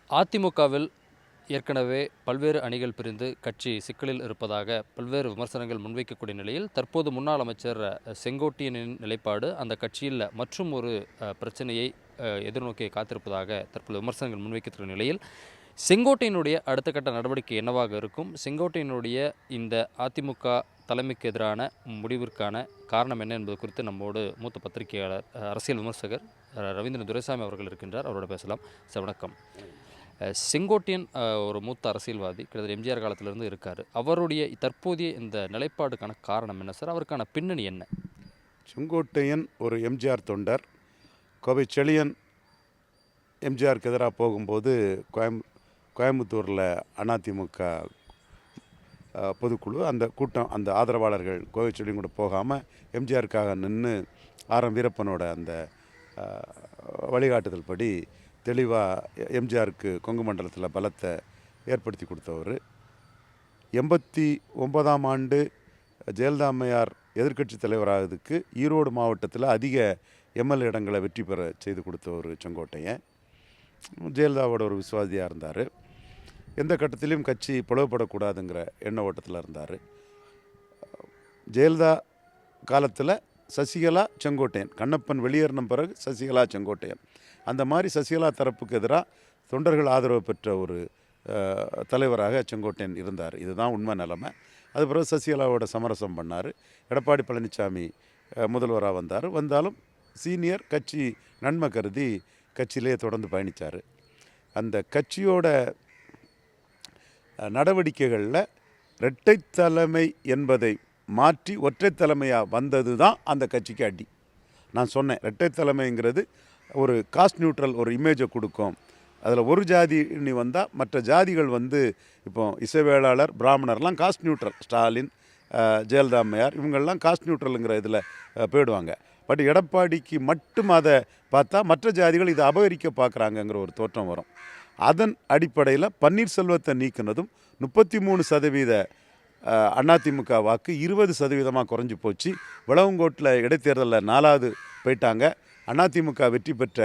அதிமுகவில் ஏற்கனவே பல்வேறு அணிகள் பிரிந்து கட்சி சிக்கலில் இருப்பதாக பல்வேறு விமர்சனங்கள் முன்வைக்கக்கூடிய நிலையில் தற்போது முன்னாள் அமைச்சர் செங்கோட்டையனின் நிலைப்பாடு அந்த கட்சியில் மற்றும் ஒரு பிரச்சனையை எதிர்நோக்கி காத்திருப்பதாக தற்போது விமர்சனங்கள் முன்வைக்கக்கூடிய நிலையில் செங்கோட்டையனுடைய அடுத்த கட்ட நடவடிக்கை என்னவாக இருக்கும், செங்கோட்டையனுடைய இந்த அதிமுக தலைமைக்கு எதிரான முடிவிற்கான காரணம் என்ன என்பது குறித்து நம்மோடு மூத்த பத்திரிகையாளர் அரசியல் விமர்சகர் ரவீந்திரன் துரைசாமி அவர்கள் இருக்கின்றார். அவரோட பேசலாம். சார் வணக்கம். செங்கோட்டையன் ஒரு மூத்த அரசியல்வாதி, கிட்டத்தட்ட எம்ஜிஆர் காலத்திலிருந்து இருக்கார். அவருடைய தற்போதைய இந்த நிலைப்பாடுக்கான காரணம் என்ன சார்? அவருக்கான பின்னணி என்ன? செங்கோட்டையன் ஒரு எம்ஜிஆர் தொண்டர். கோவை செழியன் எம்ஜிஆருக்கு எதிராக போகும்போது கோயம்புத்தூரில் அதிமுக பொதுக்குழு அந்த கூட்டம், அந்த ஆதரவாளர்கள் கோவை செழியன் கூட போகாமல் எம்ஜிஆருக்காக நின்று வீரப்பனோட அந்த வழிகாட்டுதல் படி தெளிவாக எம்ஜிஆருக்கு கொங்கு மண்டலத்தில் பலத்தை ஏற்படுத்தி கொடுத்தவர். 89ஆம் ஆண்டு ஜெயலலிதா அம்மையார் எதிர்க்கட்சி தலைவராகிறதுக்கு ஈரோடு மாவட்டத்தில் அதிக எம்எல்ஏ இடங்களை வெற்றி பெற செய்து கொடுத்தவர் செங்கோட்டையன். ஜெயலலிதாவோட ஒரு விசுவாசியாக இருந்தார். எந்த கட்டத்திலையும் கட்சி பிளவுபடக்கூடாதுங்கிற எண்ண ஓட்டத்தில் இருந்தார். ஜெயலலிதா காலத்தில் சசிகலா செங்கோட்டையன், கண்ணப்பன் வெளியேறின பிறகு சசிகலா செங்கோட்டையன், அந்த மாதிரி சசிகலா தரப்புக்கு எதிராக தொண்டர்கள் ஆதரவு பெற்ற ஒரு தலைவராக செங்கோட்டையன் இருந்தார். இதுதான் உண்மை நிலைமை. அது பிறகு சசிகலாவோட சமரசம் பண்ணார். எடப்பாடி பழனிசாமி முதல்வராக வந்தாலும் சீனியர் கட்சி நன்மை கருதி கட்சியிலே தொடர்ந்து பயணித்தார். அந்த கட்சியோட நடவடிக்கைகளில் இரட்டை தலைமை என்பதை மாற்றி ஒற்றை தலைமையாக வந்தது தான் அந்த கட்சிக்கு அடி. நான் சொன்னேன், இரட்டை தலைமைங்கிறது ஒரு காஸ்ட் நியூட்ரல் ஒரு இமேஜை கொடுக்கும். அதில் ஒரு ஜாதி நீ வந்தால் மற்ற ஜாதிகள் இப்போ இசைவேளாளர் பிராமணர்லாம் காஸ்ட் நியூட்ரல், ஸ்டாலின், ஜெயலலிதா அம்மையார் இவங்கள்லாம் காஸ்ட் நியூட்ரலுங்கிற இதில் போயிடுவாங்க. பட் எடப்பாடிக்கு மட்டும் அதை பார்த்தா மற்ற ஜாதிகள் இதை அபகரிக்க பார்க்குறாங்கங்கிற ஒரு தோற்றம் வரும். அதன் அடிப்படையில் பன்னீர்செல்வத்தை நீக்கினதும் 33% அதிமுக வாக்கு 20% குறைஞ்சி போச்சு. விளவங்கோட்டில் இடைத்தேர்தலில் 4வது போயிட்டாங்க. அதிமுக வெற்றி பெற்ற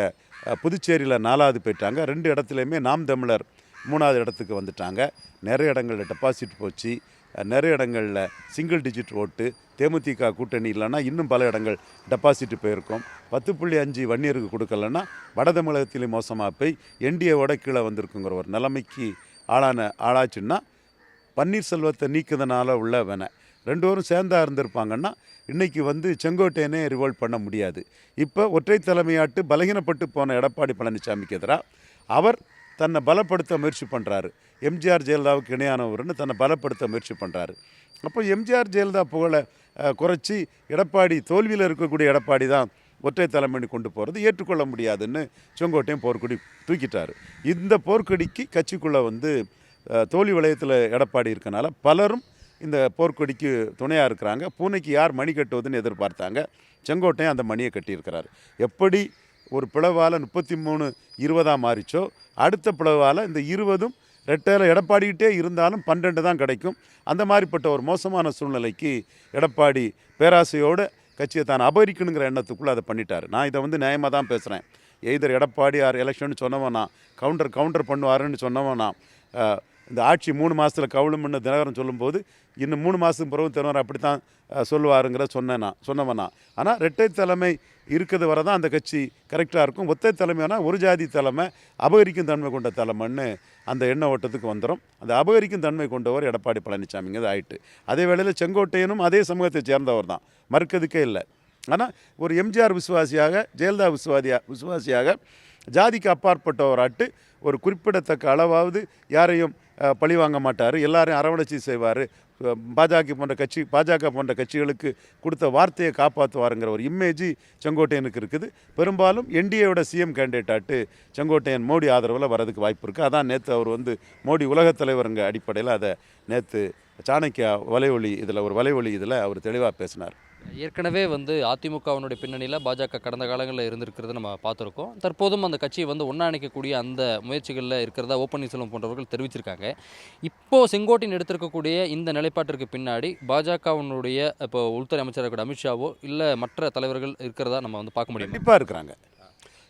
புதுச்சேரியில் 4வது போயிட்டாங்க. 2 இடத்துலையுமே நாம் தமிழர் 3வது இடத்துக்கு வந்துட்டாங்க. நிறைய இடங்களில் டெபாசிட் போச்சு. நிறைய இடங்களில் சிங்கிள் டிஜிட் ஓட்டு. தேமுதிக கூட்டணி இல்லைன்னா இன்னும் பல இடங்கள் டெபாசிட் போயிருக்கும். 10.5 வன்னியருக்கு கொடுக்கலன்னா வட தமிழகத்திலேயும் மோசமாக போய் என்டிஏவோட கீழே வந்திருக்குங்கிற ஒரு நிலைமைக்கு ஆளாச்சுன்னா பன்னீர்செல்வத்தை நீக்குறதுனால உள்ள வேணை 2 பேரும் சேர்ந்தா இருந்திருப்பாங்கன்னா இன்றைக்கி செங்கோட்டையனே ரிவோல்ட் பண்ண முடியாது. இப்போ ஒற்றை தலைமையாட்டு பலகீனப்பட்டு போன எடப்பாடி பழனிசாமிக்கு எதிராக அவர் தன்னை பலப்படுத்த முயற்சி பண்ணுறாரு. எம்ஜிஆர் ஜெயலலிதாவுக்கு இணையானவர்னு தன்னை பலப்படுத்த முயற்சி பண்ணுறாரு. அப்போ எம்ஜிஆர் ஜெயலலிதா புகழை குறைச்சி எடப்பாடி தோல்வியில் இருக்கக்கூடிய எடப்பாடி தான் ஒற்றை தலைமைன்னு கொண்டு போகிறது ஏற்றுக்கொள்ள முடியாதுன்னு செங்கோட்டையன் போர்க்கொடி தூக்கிட்டார். இந்த போர்க்கொடிக்கு கட்சிக்குள்ளே தோல்வி வளையத்தில் எடப்பாடி இருக்கனால பலரும் இந்த போர்க்கொடிக்கு துணையாக இருக்கிறாங்க. பூனைக்கு யார் மணி கட்டுவதுன்னு எதிர்பார்த்தாங்க. செங்கோட்டையன் அந்த மணியை கட்டியிருக்கிறார். எப்படி ஒரு பிளவால் 33-20 மாறிச்சோ, அடுத்த பிளவால் இந்த 20ம் ரெட்டையில் எடப்பாடிக்கிட்டே இருந்தாலும் 12 தான் கிடைக்கும். அந்த மாதிரிப்பட்ட ஒரு மோசமான சூழ்நிலைக்கு எடப்பாடி பேராசையோடு கட்சியை தான் அபகரிக்கணுங்கிற எண்ணத்துக்குள்ளே அதை பண்ணிட்டார். நான் இதை நியாயமாக தான் பேசுகிறேன். எய்தர் எடப்பாடி எலெக்ஷன் சொன்னவனா, கவுண்டர் பண்ணுவாருன்னு சொன்னவனா, இந்த ஆட்சி 3 மாதத்தில் கவுளும்னு தினகரன் சொல்லும்போது இன்னும் 3 மாதத்துக்கு பிறகு தினகரன் அப்படி தான் சொல்லுவாருங்கிற சொன்னவனா. ஆனால் இரட்டை தலைமை இருக்கிறது வர தான் அந்த கட்சி கரெக்டாக இருக்கும். ஒற்றை தலைமைனா ஒரு ஜாதி தலைமை, அபகரிக்கும் தன்மை கொண்ட தலைமைன்னு அந்த எண்ண ஓட்டத்துக்கு வந்துடும். அந்த அபகரிக்கும் தன்மை கொண்டவர் எடப்பாடி பழனிசாமிங்கிறது ஆயிட்டு. அதே வேளையில் செங்கோட்டையனும் அதே சமூகத்தை சேர்ந்தவர் தான், மறுக்கிறதுக்கே இல்லை. ஆனால் ஒரு எம்ஜிஆர் விசுவாசியாக, ஜெயலலிதா விசுவாசியாக ஜாதிக்கு அப்பாற்பட்டவராட்டு ஒரு குறிப்பிடத்தக்க அளவாவது யாரையும் பழி வாங்க மாட்டார், எல்லாரையும் அரவணைச்சி செய்வார். பாஜக போன்ற கட்சிகளுக்கு கொடுத்த வார்த்தையை காப்பாற்றுவாருங்கிற ஒரு இமேஜ் செங்கோட்டையனுக்கு இருக்குது. பெரும்பாலும் என்டிஏவோட சிஎம் கேண்டிடேட்டாட்டு செங்கோட்டையன் மோடி ஆதரவில் வரதுக்கு வாய்ப்பு இருக்குது. அதான் நேற்று அவர் மோடி உலகத் தலைவருங்க அடிப்படையில் அதை நேற்று சாணக்கியா ஒரு வலைவொலி இதில் அவர் தெளிவாக பேசினார். ஏற்கனவே அதிமுகவினுடைய பின்னணியில் பாஜக கடந்த காலங்களில் இருந்திருக்கிறது நம்ம பார்த்துருக்கோம். தற்போதும் அந்த கட்சியை ஒன்றா இணைக்கக்கூடிய அந்த முயற்சிகளில் இருக்கிறதா ஓ பன்னீர்செல்வம் போன்றவர்கள் தெரிவிச்சிருக்காங்க. இப்போது செங்கோட்டையன் எடுத்திருக்கக்கூடிய இந்த நிலைப்பாட்டிற்கு பின்னாடி பாஜகவினுடைய இப்போ உள்துறை அமைச்சராக கூட அமித்ஷாவோ இல்லை மற்ற தலைவர்கள் இருக்கிறதா நம்ம பார்க்க முடியும். கண்டிப்பாக இருக்கிறாங்க.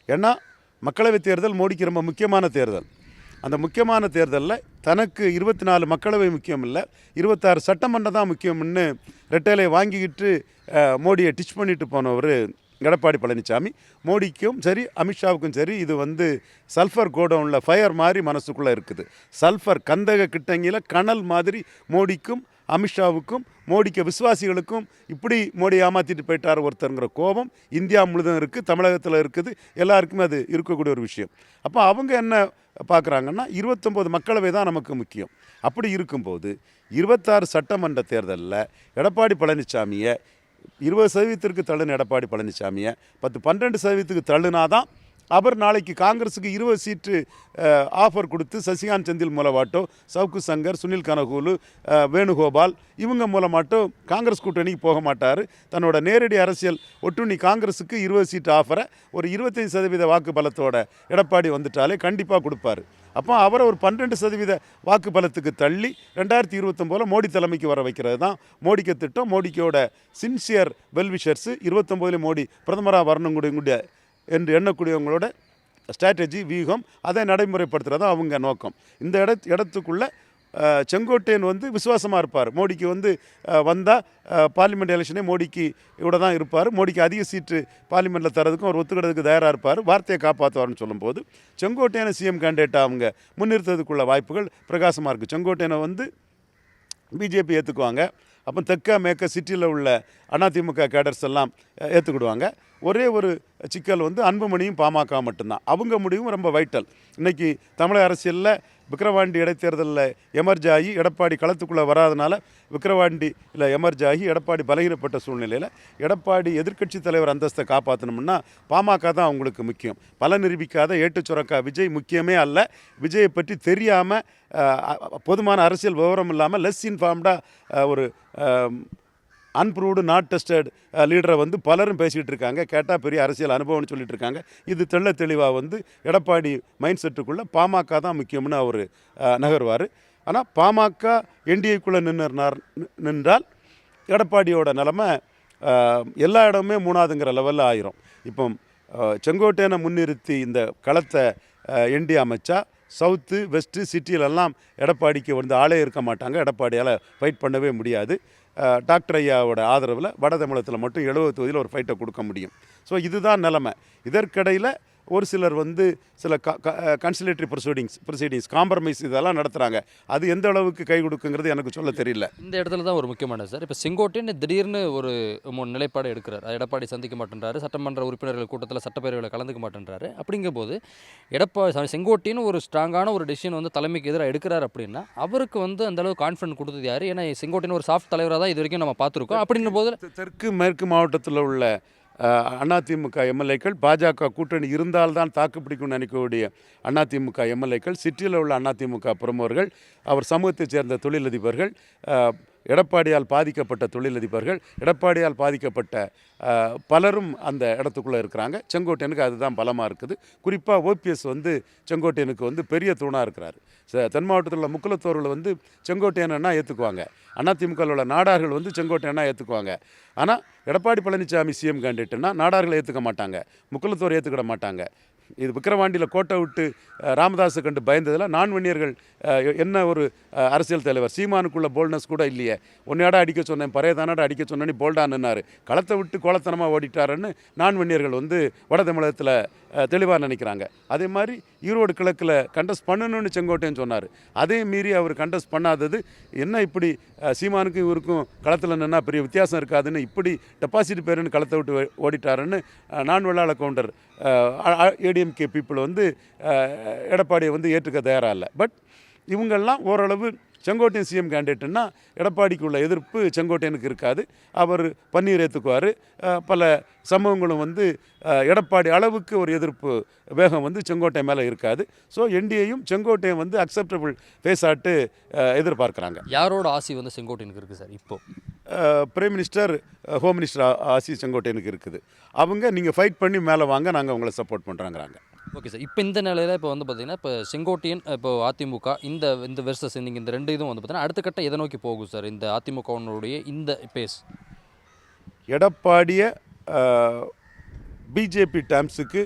ஏன்னா மக்களவைத் தேர்தல் மோடிக்கு ரொம்ப முக்கியமான தேர்தல். அந்த முக்கியமான தேர்தலில் தனக்கு 24 மக்களவை முக்கியம் இல்லை, 26 சட்டமன்றம் தான் முக்கியம்னு ரெட்டேலையை வாங்கிக்கிட்டு மோடியை டிச் பண்ணிட்டு போனவர் எடப்பாடி பழனிசாமி. மோடிக்கும் சரி அமித்ஷாவுக்கும் சரி இது வந்து சல்ஃபர் கோடவுனில் ஃபயர் மாதிரி மனசுக்குள்ளே இருக்குது. சல்ஃபர் கந்தக கிட்டங்கியில் கனல் மாதிரி மோடிக்கும் அமித்ஷாவுக்கும் மோடிக்கு விசுவாசிகளுக்கும் இப்படி மோடி ஏமாற்றிட்டு போயிட்டார் ஒருத்தருங்கிற கோபம் இந்தியா முழுதும் இருக்குது, தமிழகத்தில் இருக்குது, எல்லாருக்குமே அது இருக்கக்கூடிய ஒரு விஷயம். அப்போ அவங்க என்ன பார்க்குறாங்கன்னா 29 மக்களவை தான் நமக்கு முக்கியம். அப்படி இருக்கும்போது 26 சட்டமன்ற தேர்தலில் எடப்பாடி பழனிசாமியை 20% தள்ளுன எடப்பாடி பழனிசாமியை 10-12% தள்ளுனாதான் அவர் நாளைக்கு காங்கிரஸுக்கு 20 சீட்டு ஆஃபர் கொடுத்து சசிகாந்த் செந்தில் மூலமாட்டோ, சவுக்கு சங்கர், சுனில் கனகூலு, வேணுகோபால் இவங்க மூலமாட்டோ காங்கிரஸ் கூட்டணிக்கு போக மாட்டார். தன்னோட நேரடி அரசியல் ஒட்டுண்ணி காங்கிரஸுக்கு 20 சீட்டு ஆஃபரை ஒரு 25% வாக்கு பலத்தோட எடப்பாடி வந்துட்டாலே கண்டிப்பாக கொடுப்பார். அப்போ அவரை ஒரு 12% வாக்கு பலத்துக்கு தள்ளி 2029 மோடி தலைமைக்கு வர வைக்கிறது தான் மோடிக்கு திட்டம். மோடிக்கோட சின்சியர் வெல்விஷர்ஸு 29 மோடி பிரதமராக வரணுங்கூடிய என்று எண்ணக்கூடியவங்களோட ஸ்ட்ராட்டஜி வியூகம் அதை நடைமுறைப்படுத்துகிறது தான் அவங்க நோக்கம். இந்த இடத்துக்குள்ளே செங்கோட்டையன் வந்து விசுவாசமாக இருப்பார். மோடிக்கு வந்து வந்தால் பார்லிமெண்ட் எலெக்ஷனே மோடிக்கு இவ்வளோ தான் இருப்பார். மோடிக்கு அதிக சீட்டு பார்லிமெண்ட்டில் தரதுக்கும் அவர் ஒத்துக்கிறதுக்கு தயாராக இருப்பார். வார்த்தையை காப்பாற்றுவார்னு சொல்லும்போது செங்கோட்டையனை சிஎம் கேண்டிடேட்டாக அவங்க முன்னிறுத்ததுக்குள்ள வாய்ப்புகள் பிரகாசமாக இருக்குது. செங்கோட்டையனை வந்து பிஜேபி ஏற்றுக்குவாங்க. அப்போ தெற்க மேற்க சிட்டியில் உள்ள அதிமுக கேடர்ஸ் எல்லாம் ஏற்றுக்கிடுவாங்க. ஒரே ஒரு சிக்கல் வந்து அன்புமணியும் பாமக மட்டும்தான். அவங்க முடிவும் ரொம்ப வைட்டல். இன்றைக்கி தமிழக அரசியலில் விக்கிரவாண்டி இடைத்தேர்தலில் எமர்ஜ் ஆகி எடப்பாடி களத்துக்குள்ளே வராதனால விக்கிரவாண்டியில் எமர்ஜ் ஆகி எடப்பாடி பலகீனப்பட்ட சூழ்நிலையில் எடப்பாடி எதிர்க்கட்சி தலைவர் அந்தஸ்தை காப்பாற்றணும்னா பாமக தான் அவங்களுக்கு முக்கியம். பல நிரூபிக்காத ஏட்டு சுரக்கா விஜய் முக்கியமே அல்ல. விஜயை பற்றி தெரியாமல் பொதுமான அரசியல் விவரம் இல்லாமல் லெஸ் இன்ஃபார்ம்டாக ஒரு அன்ப்ரூவ்டு நாட் டெஸ்டட் லீடரை வந்து பலரும் பேசிகிட்டு இருக்காங்க. கேட்டால் பெரிய அரசியல் அனுபவம்னு சொல்லிட்டு இருக்காங்க. இது தெளிவாக வந்து எடப்பாடி மைண்ட் செட்டுக்குள்ளே பாமக தான் முக்கியம்னு அவர் நகர்வார். ஆனால் பாமக என்டிஏக்குள்ளே நின்றால் எடப்பாடியோட நிலமை எல்லா இடமுமே 3ஆவதுங்கிற லெவலில் ஆயிரும். இப்போ செங்கோட்டையனை முன்னிறுத்தி இந்த களத்தை என்டி அமைச்சா சவுத்து வெஸ்ட்டு சிட்டியிலெல்லாம் எடப்பாடிக்கு வந்து ஆளே இருக்க மாட்டாங்க. எடப்பாடியால் ஃபைட் பண்ணவே முடியாது. டாக்டர் ஐயாவோட ஆதரவில் வட தமிழகத்தில் மட்டும் 70 தொகுதியில் ஒரு ஃபைட்டை கொடுக்க முடியும். ஸோ இதுதான் நிலைமை. இதற்கிடையில் ஒரு சிலர் வந்து சில கன்சிலேட்டரி ப்ரொசீடிங்ஸ் காம்ப்ரமைஸ் இதெல்லாம் நடத்துகிறாங்க. அது எந்த அளவுக்கு கை கொடுக்குங்கிறது எனக்கு சொல்ல தெரியல. இந்த இடத்துல தான் ஒரு முக்கியமான சார், இப்போ செங்கோட்டையன் திடீர்னு ஒரு நிலைப்பாடு எடுக்கிறார். எடப்பாடி சந்திக்க மாட்டேன்றாரு, சட்டமன்ற உறுப்பினர்கள் கூட்டத்தில் சட்டப்பேரவையில் கலந்துக்க மாட்டேன்றாரு. அப்படிங்கும்போது செங்கோட்டையன் ஒரு ஸ்ட்ராங்கான ஒரு டெசிஷன் வந்து தலைமைக்கு எதிராக எடுக்கிறார் அப்படின்னா அவருக்கு வந்து அந்த அளவு கான்ஃபிடன்ட் கொடுத்தது யார்? ஏன்னா செங்கோட்டையன் ஒரு சாஃப்ட் தலைவராக தான் இது வரைக்கும் நம்ம பார்த்துருக்கோம். அப்படின்னும் போது தெற்கு மேற்கு மாவட்டத்தில் உள்ள அதிமுக எம்எல்ஏக்கள் பாஜக கூட்டணி இருந்தால்தான் தாக்குப்பிடிக்கும்னு நினைக்கக்கூடிய அதிமுக எம்எல்ஏக்கள், சிட்டியில் உள்ள அதிமுக பிரமுகர்கள், அவர் சமூகத்தைச் சேர்ந்த தொழிலதிபர்கள், எடப்பாடியால் பாதிக்கப்பட்ட தொழிலதிபர்கள், எடப்பாடியால் பாதிக்கப்பட்ட பலரும் அந்த இடத்துக்குள்ளே இருக்கிறாங்க. செங்கோட்டையனுக்கு அதுதான் பலமாக இருக்குது. குறிப்பாக ஓபிஎஸ் வந்து செங்கோட்டையனுக்கு வந்து பெரிய தூணாக இருக்கிறார். தென் மாவட்டத்தில் உள்ள முக்குலத்தோர்கள் வந்து செங்கோட்டையனா ஏற்றுக்குவாங்க. அதிமுகவில் உள்ள நாடார்கள் வந்து செங்கோட்டையனா ஏற்றுக்குவாங்க. ஆனால் எடப்பாடி பழனிசாமி சிஎம் கேண்டிடேட்னா நாடார்களை ஏற்றுக்க மாட்டாங்க, முக்குலத்தோர் ஏற்றுக்கிட மாட்டாங்க. இது விக்கிரவாண்டியில் கோட்டை விட்டு ராமதாஸை கண்டு பயந்ததில் நான்வன்னியர்கள் என்ன ஒரு அரசியல் தலைவர், சீமானுக்குள்ள போல்ட்னஸ் கூட இல்லையே. ஒன்னையாட அடிக்க சொன்னேன், பறையதானாட அடிக்க சொன்னேன்னு போல்டான்னார். களத்தை விட்டு கோலத்தனமாக ஓடிட்டாருன்னு நான்வன்னியர்கள் வந்து வட தமிழகத்தில் தெளிவாக நினைக்கிறாங்க. அதே மாதிரி ஈரோடு கிழக்கில் கண்டஸ்ட் பண்ணணும்னு செங்கோட்டையன் சொன்னார். அதே மீறி அவர் கண்டஸ்ட் பண்ணாதது என்ன, இப்படி சீமானுக்கும் இவருக்கும் களத்தில் நின்னா பெரிய வித்தியாசம் இருக்காதுன்னு இப்படி டெபாசிட் பேருன்னு களத்தை விட்டு ஓடிட்டாருன்னு நான் வெள்ளாள கவுண்டர் ஏடிஎம்கே பீப்புள் வந்து எடப்பாடியை வந்து ஏற்றுக்க தயாராக இல்லை. பட் இவங்கெல்லாம் ஓரளவு செங்கோட்டையன் சிஎம் கேண்டிடேட்னா எடப்பாடிக்கு உள்ள எதிர்ப்பு செங்கோட்டையனுக்கு இருக்காது. அவர் பன்னீர் ஏற்றுக்குவார். பல சம்பவங்களும் வந்து எடப்பாடி அளவுக்கு ஒரு எதிர்ப்பு வேகம் வந்து செங்கோட்டையன் மேலே இருக்காது. ஸோ என்டிஏயும் செங்கோட்டையன் வந்து அக்செப்டபிள் பேசாட்டு எதிர்பார்க்குறாங்க. யாரோட ஆசி வந்து செங்கோட்டையனுக்கு இருக்குது சார்? இப்போது பிரைம் மினிஸ்டர், ஹோம் மினிஸ்டர் ஆசி செங்கோட்டையனுக்கு இருக்குது. அவங்க நீங்கள் ஃபைட் பண்ணி மேலே வாங்க, நாங்கள் உங்களை சப்போர்ட் பண்ணுறாங்கிறாங்க. Okay sir. இப்போ இந்த நிலையில் இப்போ வந்து பார்த்திங்கன்னா இப்போ செங்கோட்டையன், இப்போ அதிமுக இந்த வெர்சஸ் இந்த 2 இதுவும் வந்து பார்த்தீங்கன்னா அடுத்த கட்டம் எதை நோக்கி போகும் சார்? இந்த அதிமுகவுடைய இந்த பேஸ் எடப்பாடியை பிஜேபி டேம்ஸுக்கு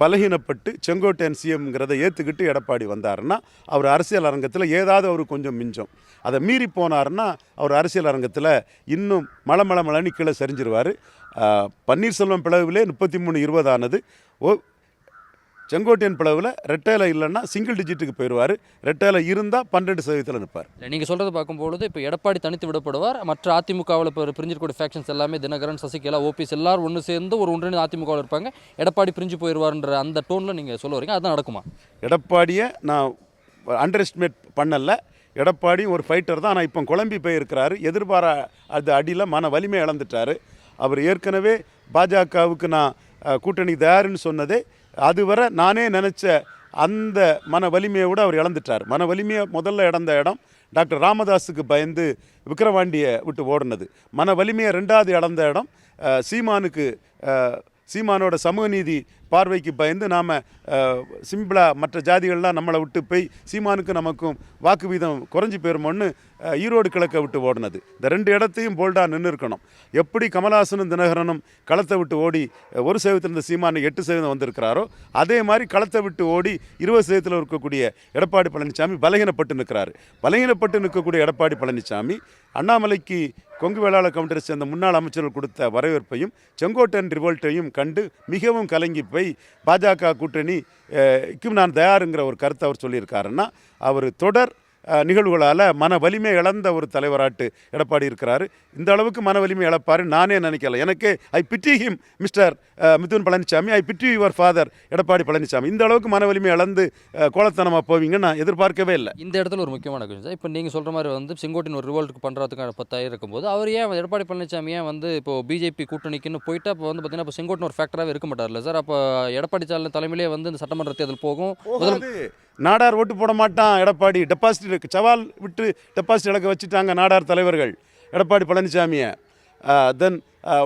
பலகீனப்பட்டு செங்கோட்டையன் சிஎம்ங்கிறத ஏற்றுக்கிட்டு எடப்பாடி வந்தாருன்னா அவர் அரசியல் அரங்கத்தில் ஏதாவது அவர் கொஞ்சம் மிஞ்சம். அதை மீறி போனாருன்னா அவர் அரசியல் அரங்கத்தில் இன்னும் மலமளன்னு கீழே சரிஞ்சிருவார். பன்னீர்செல்வம் பிளவிலே 33-20 ஆனது. செங்கோட்டையன் பிளவில் ரெட்டையில் இல்லைன்னா சிங்கிள் டிஜிட்டுக்கு போயிடுவார். ரெட்டையில் இருந்தால் 12% நிற்பார். நீங்கள் சொல்கிறது பார்க்கும்பொழுது இப்போ எடப்பாடி தனித்து விடப்படுவார். மற்ற அதிமுகவில் இப்போ பிரிஞ்சிருக்கூடிய ஃபேக்ஷன்ஸ் எல்லாமே தினகரன், சசிகலா, ஓபிஎஸ் எல்லாரும் ஒன்று சேர்ந்து ஒரு ஒன்றிணைந்து அதிமுகவில் இருப்பாங்க. எடப்பாடி பிரிஞ்சு போயிடுவார்ன்ற அந்த டோனில் நீங்கள் சொல்ல வரீங்க. அதுதான் நடக்குமா? எடப்பாடியை நான் அண்டர் எஸ்டிமேட் பண்ணல. எடப்பாடி ஒரு ஃபைட்டர் தான். ஆனால் இப்போ குழம்பி போயிருக்கிறாரு. அது அடியில் மன வலிமை இழந்துட்டார். அவர் ஏற்கனவே பாஜகவுக்கு நான் கூட்டணி தயாருன்னு சொன்னதே அதுவரை நானே நினச்ச அந்த மன வலிமையை விட அவர் இழந்துட்டார். மன வலிமையை முதல்ல இழந்த இடம் டாக்டர் ராமதாஸுக்கு பயந்து விக்கிரவாண்டியை விட்டு ஓடினது. மன வலிமையை ரெண்டாவது இழந்த இடம் சீமானோட சமூக நீதி பார்வைக்கு பயந்து நாம் சிம்பிளாக மற்ற ஜாதிகள்லாம் நம்மளை விட்டு போய் சீமானுக்கு நமக்கும் வாக்கு வீதம் குறைஞ்சி போயிருமோன்னு ஈரோடு கிழக்கை விட்டு ஓடினது. இந்த 2 இடத்தையும் போல்டாக நின்று இருக்கணும். எப்படி கமல்ஹாசனும் தினகரனும் களத்தை விட்டு ஓடி 1% இருந்த சீமானு 8% வந்திருக்கிறாரோ அதே மாதிரி களத்தை விட்டு ஓடி 20% இருக்கக்கூடிய எடப்பாடி பழனிசாமி பலகீனப்பட்டு நிற்கிறாரு. பலகீனப்பட்டு நிற்கக்கூடிய எடப்பாடி பழனிசாமி அண்ணாமலைக்கு கொங்கு வேளாளர் கவுண்டரை சேர்ந்த முன்னாள் அமைச்சர்கள் கொடுத்த வரவேற்பையும் செங்கோட்டையன் ரிவோல்ட்டையும் கண்டு மிகவும் கலங்கி போய் பாஜக கூட்டணிக்கும் நான் தயாருங்கிற ஒரு கருத்தை அவர் சொல்லியிருக்காருன்னா அவர் தொடர் நிகழ்வுகளால் மன வலிமை இழந்த ஒரு தலைவராட்டு எடப்பாடி இருக்கிறாரு. இந்த அளவுக்கு மன வலிமை இழப்பாரு நானே நினைக்கல. எனக்கு I pity him mister Mithun Palaniswami, I pity your father Edappadi Palaniswami. இந்த அளவுக்கு மன வலிமை இழந்து கோலத்தனமாக போவீங்கன்னு நான் எதிர்பார்க்கவே இல்லை. இந்த இடத்துல ஒரு முக்கியமான விஷயம் இப்போ நீங்கள் சொல்கிற மாதிரி செங்கோட்டையன் ஒரு ரிவோல்ட்டுக்கு பண்ணுறதுக்கான 10,000 இருக்கும்போது அவர் ஏன் எடப்பாடி பழனிசாமி ஏன் இப்போ பிஜேபி கூட்டணிக்குன்னு போயிட்டு அப்போ பார்த்தீங்கன்னா இப்போ செங்கோட்டன் ஒரு ஃபேக்டராகவே இருக்க மாட்டார்ல சார்? அப்போ எடப்பாடி தலைமையிலே இந்த சட்டமன்ற தேர்தல் போகும். நாடார் ஓட்டு போட மாட்டான் எடப்பாடி. டெபாசிட் சவால் விட்டு டெபாசிட் இழக்க வச்சுட்டாங்க நாடார் தலைவர்கள் எடப்பாடி பழனிசாமியை. தென்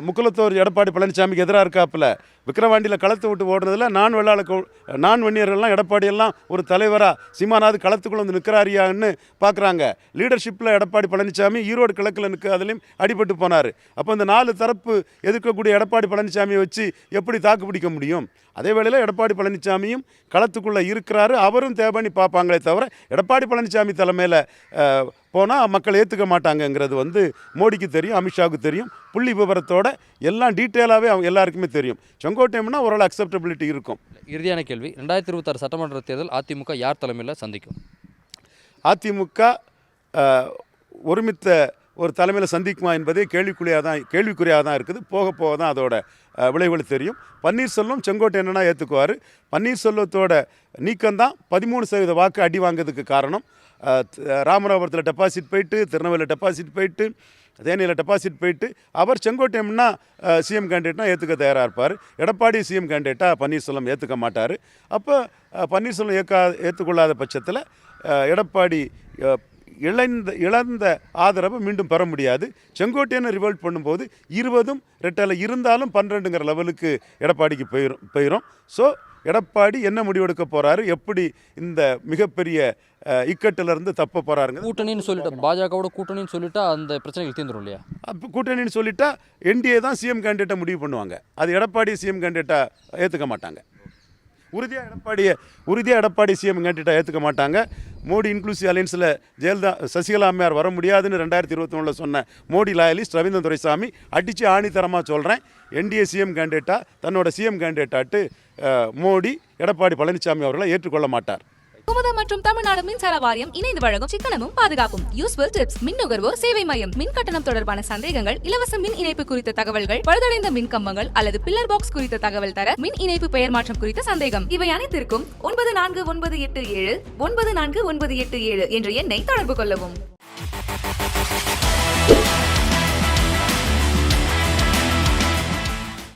முக்குலத்தோர் எடப்பாடி பழனிசாமிக்கு எதிராக இருக்காப்புல விக்கிரவாண்டியில் களத்தை விட்டு ஓடுனதில் நான் வன்னியர்கள்லாம் எடப்பாடியெல்லாம் ஒரு தலைவராக சீமானாவது களத்துக்குள்ள வந்து நிற்கிறாரியான்னு பார்க்குறாங்க. லீடர்ஷிப்பில் எடப்பாடி பழனிசாமி ஈரோடு கிழக்கில் அதுலேயும் அடிபட்டு போனார். அப்போ இந்த 4 தரப்பு எதிர்க்கக்கூடிய எடப்பாடி பழனிசாமியை வச்சு எப்படி தாக்கு பிடிக்க முடியும்? அதே வேளையில் எடப்பாடி பழனிசாமியும் களத்துக்குள்ளே இருக்கிறாரு. அவரும் தேவைன்னு பார்ப்பாங்களே தவிர எடப்பாடி பழனிசாமி தலைமையில் போனால் மக்கள் ஏற்றுக்க மாட்டாங்கங்கிறது மோடிக்கு தெரியும், அமித்ஷாவுக்கு தெரியும். புள்ளி விவரத்தோட எல்லாம் டீட்டெயிலாகவே அவங்க எல்லாருக்குமே தெரியும். செங்கோட்டையம்னா ஓரளவு அக்செப்டபிலிட்டி இருக்கும். இறுதியான கேள்வி, 2026 சட்டமன்ற தேர்தல் அதிமுக யார் தலைமையில் சந்திக்கும்? அதிமுக ஒருமித்த ஒரு தலைமையில் சந்திக்குமா என்பதே கேள்விக்குறியாக தான் இருக்குது. போக தான் அதோட விளைவுகள் தெரியும். பன்னீர்செல்வம் செங்கோட்டையனா ஏற்றுக்குவார். பன்னீர்செல்வத்தோட நீக்கம்தான் 13% வாக்கு அடி வாங்கிறதுக்கு காரணம். ராமநாதபுரத்தில் டெபாசிட் போயிட்டு, திருநெல்வேலியில் டெபாசிட் போயிட்டு, தேனியில் டெபாசிட் போயிட்டு அவர் செங்கோட்டையம்னா சிஎம் கேண்டிடேட்னா ஏற்றுக்க தயாராக இருப்பார். எடப்பாடி சிஎம் கேண்டிடேட்டாக பன்னீர்செல்வம் ஏற்றுக்க மாட்டார். அப்போ பன்னீர்செல்வம் ஏற்றுக்கொள்ளாத பட்சத்தில் எடப்பாடி இழந்த ஆதரவை மீண்டும் பெற முடியாது. செங்கோட்டையனை ரிவோல்ட் பண்ணும்போது 20 ரெட்டலை இருந்தாலும் 12ங்கிற லெவலுக்கு எடப்பாடிக்கு போயிடும். ஸோ எடப்பாடி என்ன முடிவெடுக்க போகிறாரு, எப்படி இந்த மிகப்பெரிய இக்கட்டிலிருந்து தப்ப போகிறாருங்க. கூட்டணின்னு சொல்லிட்டு பாஜகவோட கூட்டணின்னு சொல்லிட்டா அந்த பிரச்சனைகள் தீர்ந்துடும் இல்லையா? அப்போ கூட்டணின்னு சொல்லிட்டா என்டிஏ தான் சிஎம் கேண்டிடேட்டை முடிவு பண்ணுவாங்க. அது எடப்பாடி சிஎம் கேண்டிடேட்டை ஏற்றுக்க மாட்டாங்க. உறுதியாக எடப்பாடி சிஎம் கேண்டிடேட்டை ஏற்றுக்க மாட்டாங்க. மோடி இன்க்ளூசிவ் அலையன்ஸில் சசிகலா அம்மையார் வர முடியாதுன்னு 2021 சொன்ன மோடி லாயலிஸ்ட் ரவீந்திரன் துரைசாமி அடித்து ஆணித்தரமாக சொல்கிறேன், என்டிஏ சிஎம் கேண்டிடேட்டாக தன்னோட சிஎம் கேண்டிடேட்டாட்டு மோடி எடப்பாடி பழனிசாமி அவர்களை ஏற்றுக்கொள்ள மாட்டார். குமுதம் மற்றும் தமிழ்நாடு மின்சார வாரியம் இணைந்து வழங்கும் சிக்கனமும் பாதுகாப்பும் யூஸ்ஃபுல் டிப்ஸ் மின் நுகர்வோர் சேவை மையம். மின் கட்டணம் தொடர்பான சந்தேகங்கள், இலவச மின் இணைப்பு குறித்த தகவல்கள், பழுதடைந்த மின் கம்பங்கள் அல்லது பில்லர் பாக்ஸ் குறித்த தகவல் தர, மின் இணைப்பு பெயர் மாற்றம் குறித்த சந்தேகம், இவை அனைத்திற்கும் 9497 9497 என்ற எண்ணை தொடர்பு கொள்ளவும்.